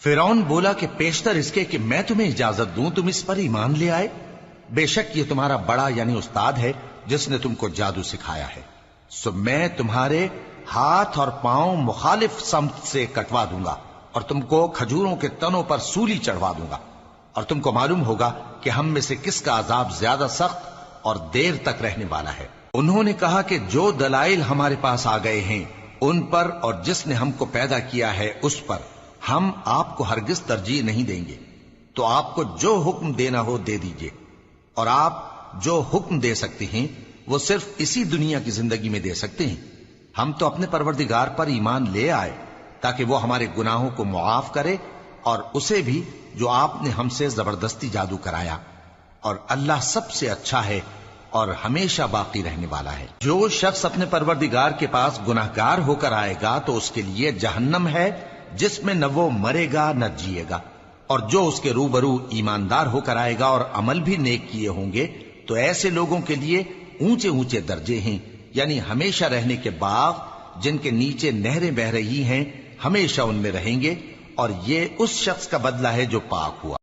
फिरौन बोला कि पेशतर इसके कि मैं तुम्हें इजाजत दूं तुम इस पर ईमान ले आए। बेशक ये तुम्हारा बड़ा यानी उस्ताद है जिसने तुमको जादू सिखाया है। सो मैं तुम्हारे हाथ और पांव मुखालिफ समत से कटवा दूंगा और तुमको खजूरों के तनों पर सूली चढ़वा दूंगा, और तुमको मालूम होगा कि हम में से किसका अजाब ज्यादा सख्त और देर तक रहने वाला है। उन्होंने कहा कि जो दलाइल हमारे पास आ गए हैं उन पर और जिसने हमको पैदा किया है उस पर हम आपको हरगिज तरजीह नहीं देंगे। तो आपको जो हुक्म देना हो दे दीजिए, और आप जो हुक्म दे सकते हैं वो सिर्फ इसी दुनिया की जिंदगी में दे सकते हैं। हम तो अपने परवरदिगार पर ईमान ले आए ताकि वो हमारे गुनाहों को मुआफ करे, और उसे भी जो आपने हमसे जबरदस्ती जादू कराया। और अल्लाह सबसे अच्छा है और हमेशा बाकी रहने वाला है। जो शख्स अपने परवरदिगार के पास गुनाहगार होकर आएगा तो उसके लिए जहन्नम है जिसमें न वो मरेगा न जिएगा, और जो उसके रूबरू ईमानदार होकर आएगा और अमल भी नेक किए होंगे तो ऐसे लोगों के लिए ऊंचे ऊंचे दर्जे हैं, यानी हमेशा रहने के बाग जिनके नीचे नहरें बह रही हैं, हमेशा उनमें रहेंगे, और ये उस शख्स का बदला है जो पाक हुआ।